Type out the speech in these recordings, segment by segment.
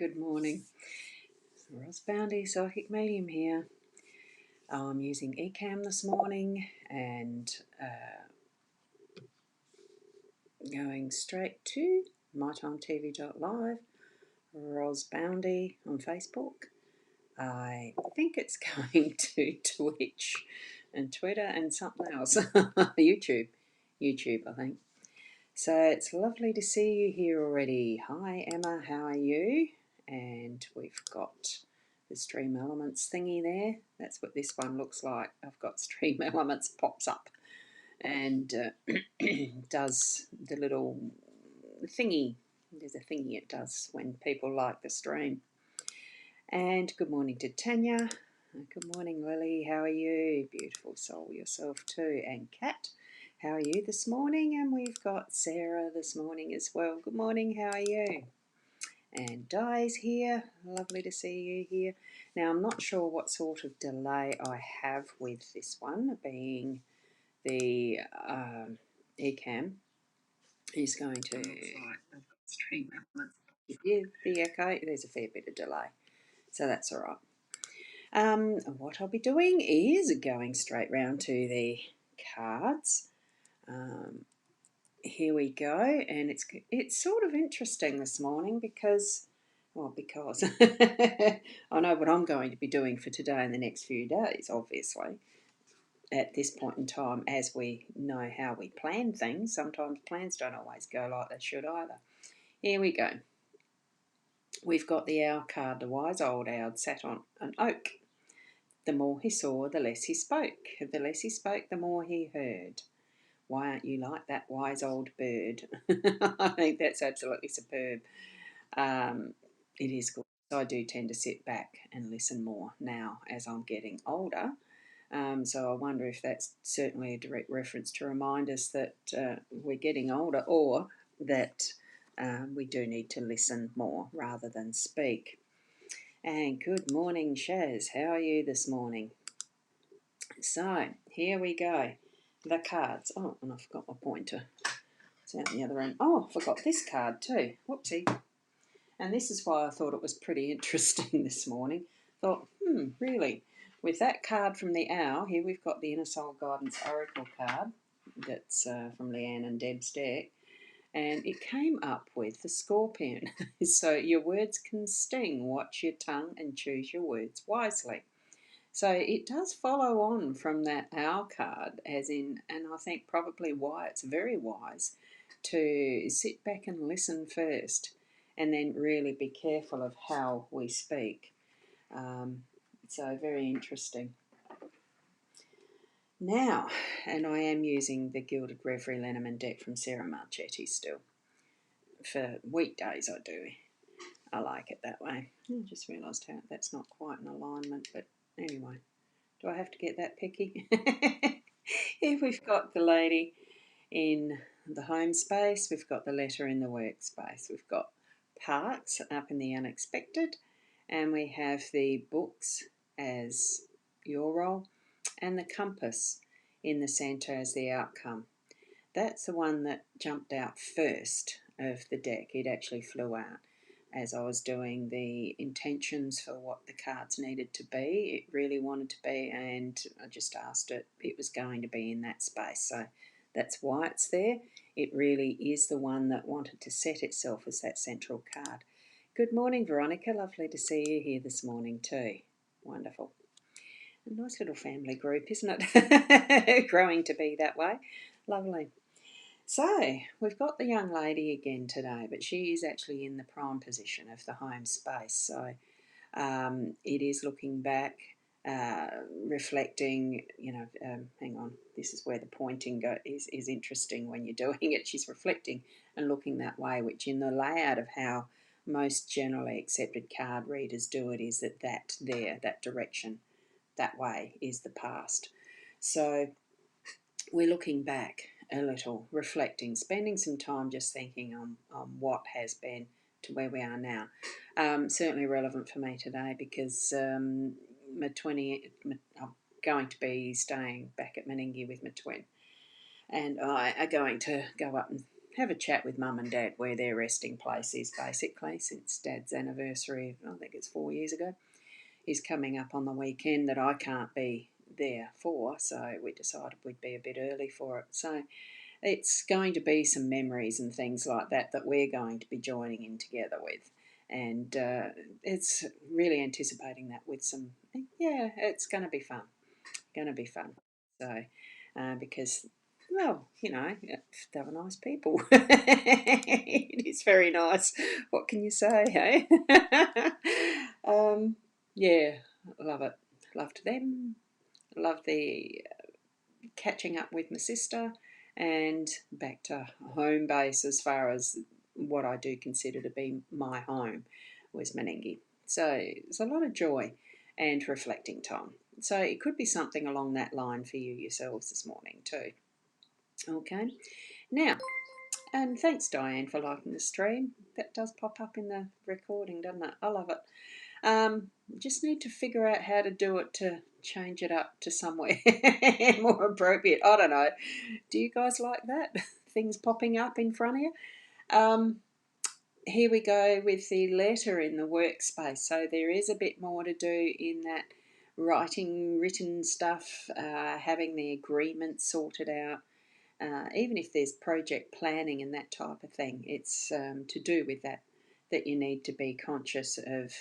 Good morning. Ros Boundy Psychic Medium here. I'm using eCam this morning and going straight to mytimetv.live, Ros Boundy on Facebook. I think it's going to Twitch and Twitter and something else. YouTube, I think. So it's lovely to see you here already. Hi Emma, how are you? And we've got the Stream Elements thingy there. That's what this one looks like. I've got Stream Elements pops up and does the little thingy. There's a thingy it does when people like the stream. And good morning to Tanya. Good morning Lily, how are you? Beautiful soul yourself too. And Kat, how are you this morning? And we've got Sarah this morning as well. Good morning, how are you? And Di's here. Lovely to see you here. Now, I'm not sure what sort of delay I have with this one, being the eCam is going to stream. Yeah, the echo, there's a fair bit of delay, so that's all right. What I'll be doing is going straight round to the cards. Here we go, and it's sort of interesting this morning because I know what I'm going to be doing for today and the next few days, obviously. At this point in time, as we know how we plan things, sometimes plans don't always go like they should either. Here we go. We've got the owl card. The wise old owl sat on an oak. The more he saw, the less he spoke. The less he spoke, the more he heard. Why aren't you like that wise old bird? I think that's absolutely superb. It is good. I do tend to sit back and listen more now as I'm getting older. So I wonder if that's certainly a direct reference to remind us that we're getting older, or that we do need to listen more rather than speak. And good morning, Shaz. How are you this morning? So here we go. The cards. Oh, and I forgot my pointer. It's out the other end. Oh, I forgot this card too. Whoopsie. And this is why I thought it was pretty interesting this morning. Thought, really? With that card from the owl, here we've got the Inner Soul Guidance Oracle card. That's from Leanne and Deb's deck. And it came up with the Scorpion. So your words can sting. Watch your tongue and choose your words wisely. So it does follow on from that owl card, as in, and I think probably why it's very wise to sit back and listen first and then really be careful of how we speak. So very interesting. Now, and I am using the Gilded Reverie Lenormand deck from Sarah Marchetti still. For weekdays I do. I like it that way. I just realised how that's not quite in alignment, but anyway. Do I have to get that picky? Here we've got the lady in the home space. We've got the letter in the workspace. We've got parks up in the unexpected. And we have the books as your role. And the compass in the centre as the outcome. That's the one that jumped out first of the deck. It actually flew out as I was doing the intentions for what the cards needed to be. It really wanted to be, and I just asked it. It was going to be in that space, so that's why it's there. It really is the one that wanted to set itself as that central card. Good morning, Veronica. Lovely to see you here this morning too. Wonderful. A nice little family group, isn't it? Growing to be that way. Lovely. So, we've got the young lady again today, but she is actually in the prime position of the home space. So, it is looking back, reflecting, hang on, this is where the pointing is interesting when you're doing it. She's reflecting and looking that way, which in the layout of how most generally accepted card readers do it is that direction, that way is the past. So, we're looking back a little, reflecting, spending some time just thinking on what has been to where we are now. Certainly relevant for me today because I'm going to be staying back at Menengi with my twin, and I are going to go up and have a chat with Mum and Dad where their resting place is, basically, since Dad's anniversary, I think it's 4 years ago, is coming up on the weekend that I can't be there for, so we decided we'd be a bit early for it. So it's going to be some memories and things like that that we're going to be joining in together with. And it's really anticipating that with some, yeah, it's going to be fun. Going to be fun. So, because, well, they were nice people. It is very nice. What can you say, hey? Yeah, love it. Loved them. Love the catching up with my sister, and back to home base as far as what I do consider to be my home was Menengi. So it's a lot of joy and reflecting time. So it could be something along that line for you yourselves this morning too. Okay. Now, and thanks Diane for liking the stream. That does pop up in the recording, doesn't it? I love it. Just need to figure out how to do it to change it up to somewhere more appropriate. I don't know. Do you guys like that? Things popping up in front of you? Here we go with the letter in the workspace. So there is a bit more to do in that written stuff, having the agreement sorted out. Even if there's project planning and that type of thing, it's to do with that you need to be conscious of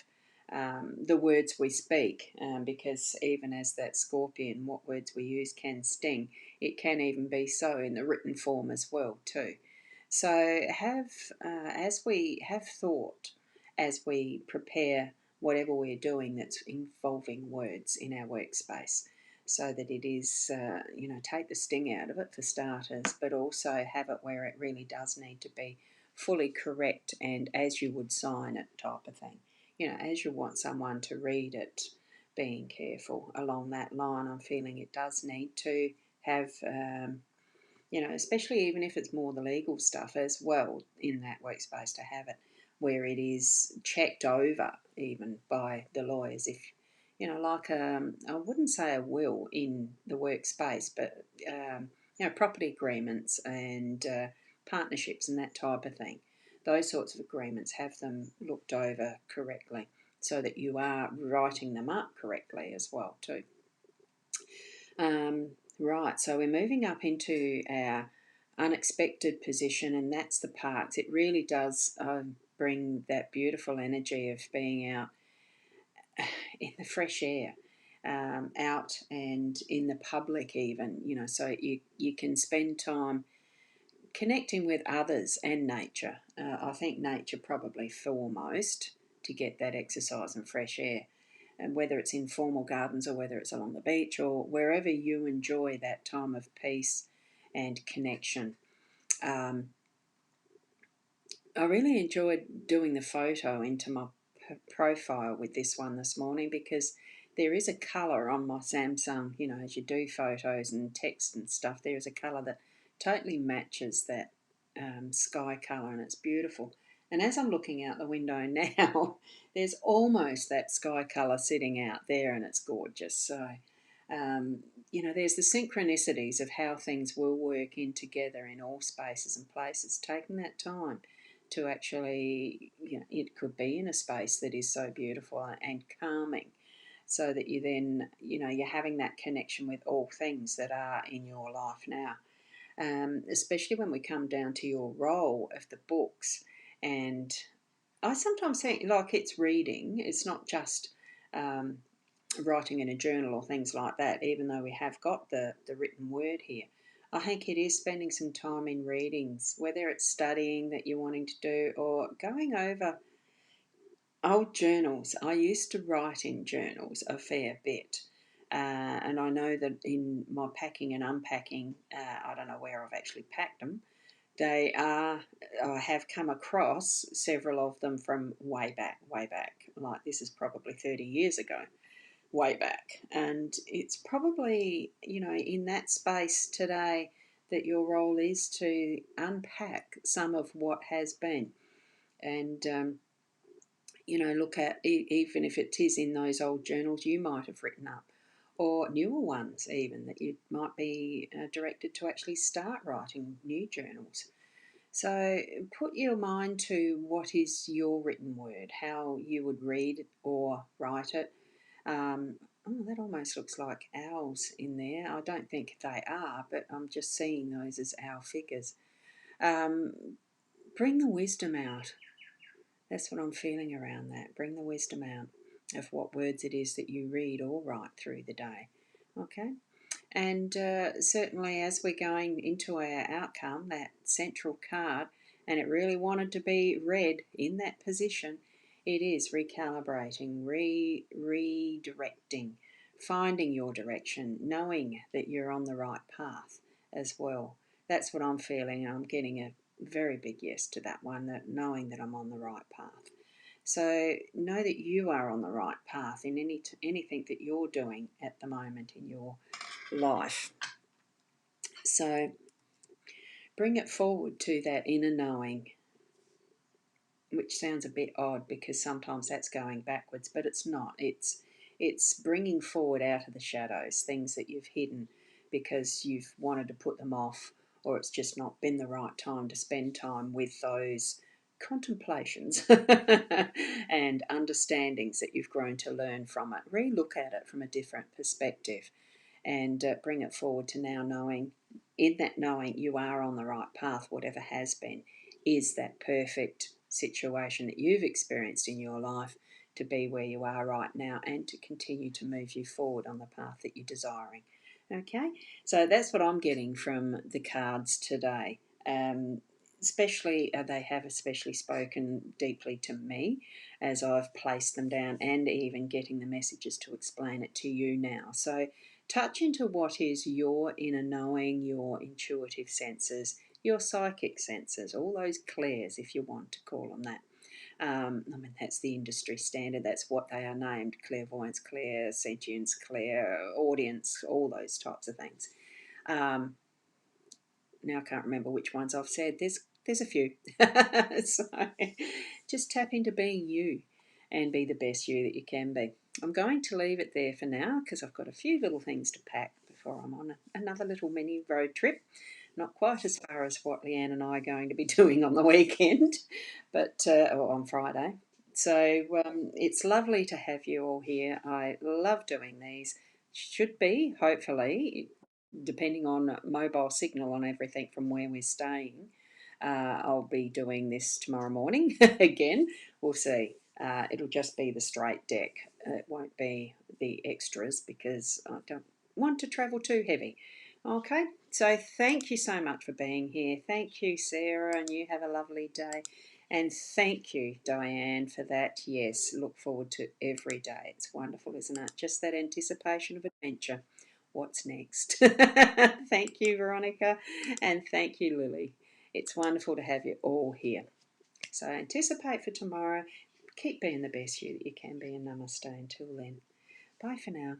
the words we speak, because even as that scorpion, what words we use can sting. It can even be so in the written form as well too. So as we have thought, as we prepare whatever we're doing that's involving words in our workspace, so that it is, take the sting out of it for starters, but also have it where it really does need to be fully correct and as you would sign it type of thing. As you want someone to read it, being careful along that line. I'm feeling it does need to have, especially even if it's more the legal stuff as well in that workspace, to have it where it is checked over even by the lawyers. If, like I wouldn't say a will in the workspace, but, property agreements and partnerships and that type of thing. Those sorts of agreements, have them looked over correctly so that you are writing them up correctly as well too. Right, so we're moving up into our unexpected position, and that's the parks. It really does bring that beautiful energy of being out in the fresh air, out and in the public even, so you can spend time connecting with others and nature. I think nature probably foremost to get that exercise and fresh air. And whether it's in formal gardens or whether it's along the beach or wherever you enjoy that time of peace and connection. I really enjoyed doing the photo into my profile with this one this morning, because there is a colour on my Samsung, as you do photos and text and stuff, there is a colour that totally matches that sky colour, and it's beautiful. And as I'm looking out the window now, there's almost that sky colour sitting out there, and it's gorgeous. So, there's the synchronicities of how things will work in together in all spaces and places, taking that time to actually, it could be in a space that is so beautiful and calming, so that you then, you're having that connection with all things that are in your life now. Especially when we come down to your role of the books. And I sometimes think like it's reading, it's not just writing in a journal or things like that, even though we have got the written word here. I think it is spending some time in readings, whether it's studying that you're wanting to do or going over old journals. I used to write in journals a fair bit. And I know that in my packing and unpacking, I don't know where I've actually packed them. I have come across several of them from way back. Like this is probably 30 years ago, way back. And it's probably, in that space today that your role is to unpack some of what has been. And, look at, even if it is in those old journals you might have written up, or newer ones even that you might be directed to actually start writing new journals. So put your mind to what is your written word, how you would read or write it. Oh, that almost looks like owls in there. I don't think they are, but I'm just seeing those as owl figures. Um, bring the wisdom out. That's what I'm feeling around that. Bring the wisdom out of what words it is that you read or write through the day. Okay? And certainly, as we're going into our outcome, that central card, and it really wanted to be red in that position, it is recalibrating, redirecting, finding your direction, knowing that you're on the right path as well. That's what I'm feeling. I'm getting a very big yes to that one, that knowing that I'm on the right path. So know that you are on the right path in anything that you're doing at the moment in your life. So bring it forward to that inner knowing, which sounds a bit odd because sometimes that's going backwards, but it's not. It's bringing forward out of the shadows things that you've hidden because you've wanted to put them off, or it's just not been the right time to spend time with those contemplations and understandings that you've grown to learn from it. Re-look at it from a different perspective and bring it forward to now knowing, in that knowing you are on the right path, whatever has been, is that perfect situation that you've experienced in your life to be where you are right now and to continue to move you forward on the path that you're desiring. Okay, so that's what I'm getting from the cards today. Especially, they have especially spoken deeply to me as I've placed them down, and even getting the messages to explain it to you now. So touch into what is your inner knowing, your intuitive senses, your psychic senses, all those clairs, if you want to call them that. I mean, that's the industry standard. That's what they are named: clairvoyance, clairsentience, clairaudience, all those types of things. Um, now I can't remember which ones I've said. There's a few. So just tap into being you and be the best you that you can be. I'm going to leave it there for now because I've got a few little things to pack before I'm on another little mini road trip. Not quite as far as what Leanne and I are going to be doing on the weekend, but or on Friday. So it's lovely to have you all here. I love doing these. Should be, hopefully, depending on mobile signal on everything from where we're staying. I'll be doing this tomorrow morning again. We'll see. It'll just be the straight deck. It won't be the extras because I don't want to travel too heavy. Okay, so thank you so much for being here. Thank you, Sarah, and you have a lovely day. And thank you, Diane, for that. Yes, look forward to every day. It's wonderful, isn't it? Just that anticipation of adventure. What's next? Thank you, Veronica, and thank you, Lily. It's wonderful to have you all here. So anticipate for tomorrow. Keep being the best you that you can be, and namaste until then. Bye for now.